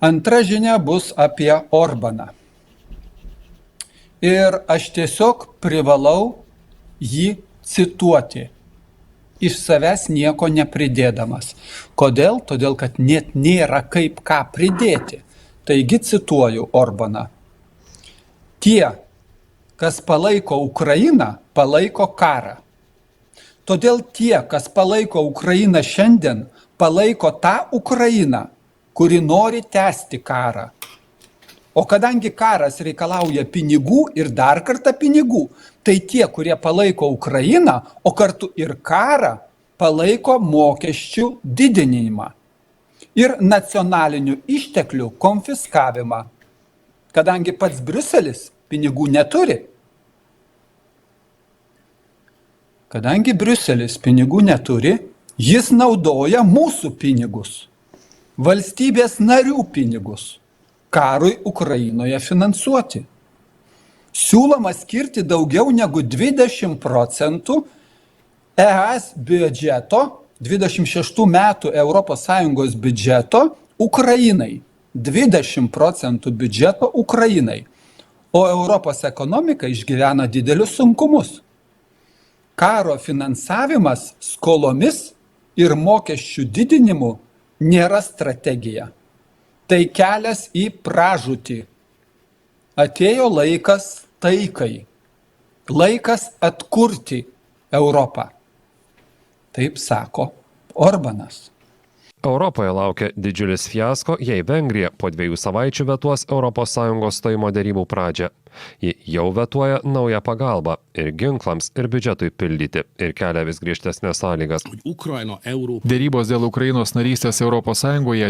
Antra žinia bus apie Orbaną. Ir aš tiesiog privalau jį cituoti, iš savęs nieko nepridėdamas. Kodėl? Todėl, kad net nėra kaip ką pridėti. Taigi cituoju Orbaną. Tie, kas palaiko Ukrainą, palaiko karą. Todėl tie, kas palaiko Ukrainą šiandien, palaiko tą Ukrainą, kuri nori tęsti karą. O kadangi karas reikalauja pinigų ir dar kartą pinigų, tai tie, kurie palaiko Ukrainą, o kartu ir karą, palaiko mokesčių didinimą ir nacionalinių išteklių konfiskavimą. Kadangi pats Briuselis pinigų neturi. Kadangi Briuselis pinigų neturi, jis naudoja mūsų pinigus, valstybės narių pinigus, karui Ukrainoje finansuoti. Siūloma skirti daugiau negu 20% ES biudžeto, 26 metų ES biudžeto Ukrainai. 20% biudžeto Ukrainai. O Europos ekonomika išgyvena didelius sunkumus. Karo finansavimas skolomis ir mokesčių didinimu nėra strategija. Tai kelias į pražūtį. Atėjo laikas taikai. Laikas atkurti Europą. Taip sako Orbanas. Europoje laukia didžiulis fiasko, jei Vengrija po 2 savaičių vetuos ES stojimo derybų pradžią. Ji jau vetuoja naują pagalbą ir ginklams, ir biudžetui pildyti, ir kelia vis griežtesnės sąlygas. Derybos dėl Ukrainos narystės ES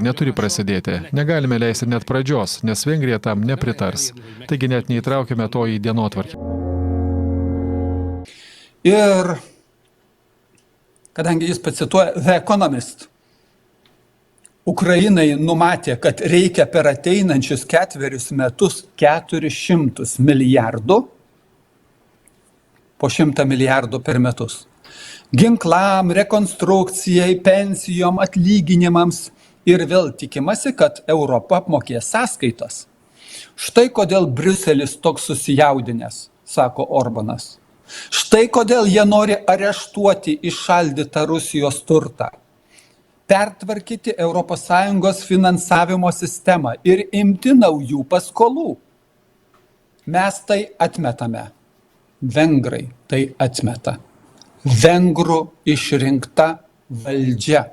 neturi prasidėti. Negalime leisti net pradžios, nes Vengrija tam nepritars. Taigi net neįtraukime to į dienotvarkę. Ir kadangi jis pacituoja The Economist, Ukrainai numatė, kad reikia per ateinančius 4 metus 400 milijardų, po 100 milijardų per metus. Ginklam, rekonstrukcijai, pensijom, atlyginimams ir vėl tikimasi, kad Europa apmokės sąskaitas. Štai kodėl Briuselis toks susijaudinęs, sako Orbanas. Štai kodėl jie nori areštuoti įšaldytą Rusijos turtą. Pertvarkyti ES finansavimo sistemą ir imti naujų paskolų. Mes tai atmetame. Vengrai tai atmeta. Vengrų išrinkta valdžia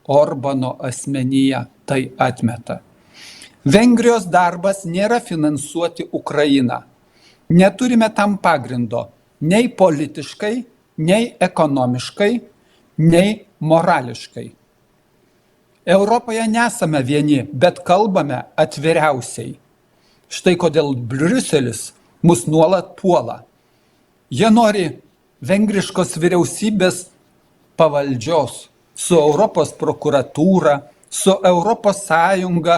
Orbano asmenyje tai atmeta. Vengrijos darbas nėra finansuoti Ukrainą. Neturime tam pagrindo nei politiškai, nei ekonomiškai, nei morališkai. Europoje nesame vieni, bet kalbame atviriausiai. Štai kodėl Briuselis mus nuolat puola. Jie nori vengriškos vyriausybės pavaldžios su Europos prokuratūra, su Europos Sąjunga,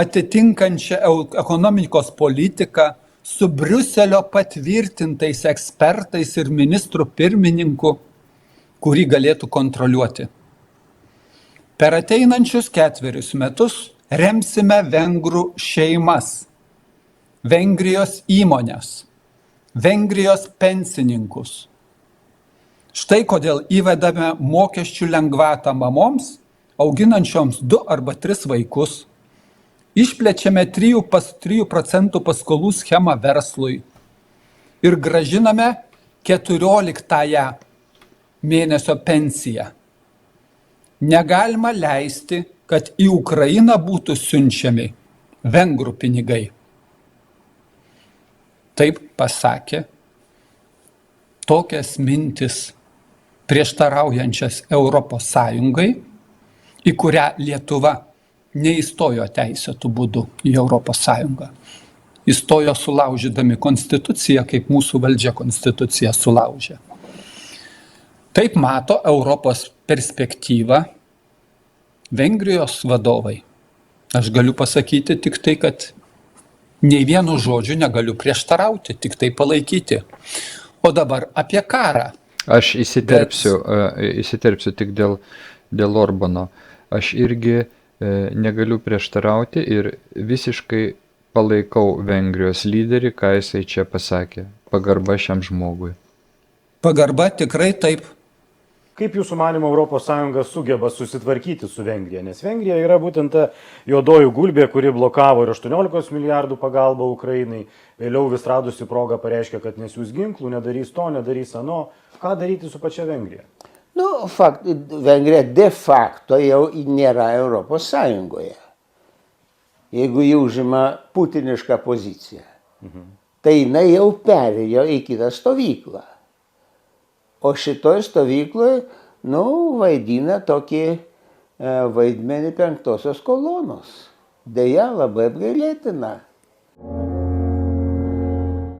atitinkančia ekonomikos politiką, su Briuselio patvirtintais ekspertais ir ministrų pirmininku, kurį galėtų kontroliuoti. Per ateinančius 4 metus remsime vengrų šeimas, Vengrijos įmonės, Vengrijos pensininkus. Štai kodėl įvedame mokesčių lengvatą mamoms, auginančioms 2 arba 3 vaikus. Išplečiame 3% paskolų schemą verslui ir gražiname 14 mėnesio pensiją. Negalima leisti, kad į Ukrainą būtų siunčiami vengrų pinigai. Taip pasakė tokias mintis prieštaraujančias Europos Sąjungai, į kurią Lietuva neįstojo teisėtų būdų į Europos Sąjungą. Įstojo sulaužydami konstituciją, kaip mūsų valdžia konstituciją sulaužė. Taip mato Europos perspektyvą Vengrijos vadovai. Aš galiu pasakyti tik tai, kad nei vienu žodžiu negaliu prieštarauti, tik tai palaikyti. O dabar apie karą. Aš įsiterpsiu tik dėl Orbano. Aš irgi negaliu prieštarauti ir visiškai palaikau Vengrijos lyderį, ką jisai čia pasakė. Pagarba šiam žmogui. Pagarba tikrai taip. Kaip jūsų manimo ES sugeba susitvarkyti su Vengrija? Nes Vengrija yra būtent ta juodoji gulbė, kuri blokavo ir 18 milijardų pagalbą Ukrainai. Vėliau vis radusi progą pareiškė, kad nesiūs ginklų, nedarys to, nedarys ano. Ką daryti su pačia Vengrija? Nu, Vengrija de facto jau nėra Europos Sąjungoje. Jeigu jį užima putinišką poziciją, tai jinai jau perėjo į kitą stovyklą. O šitoj stovykloje, vaidina tokį vaidmenį penktosios kolonos. Deja, labai apgailėtina.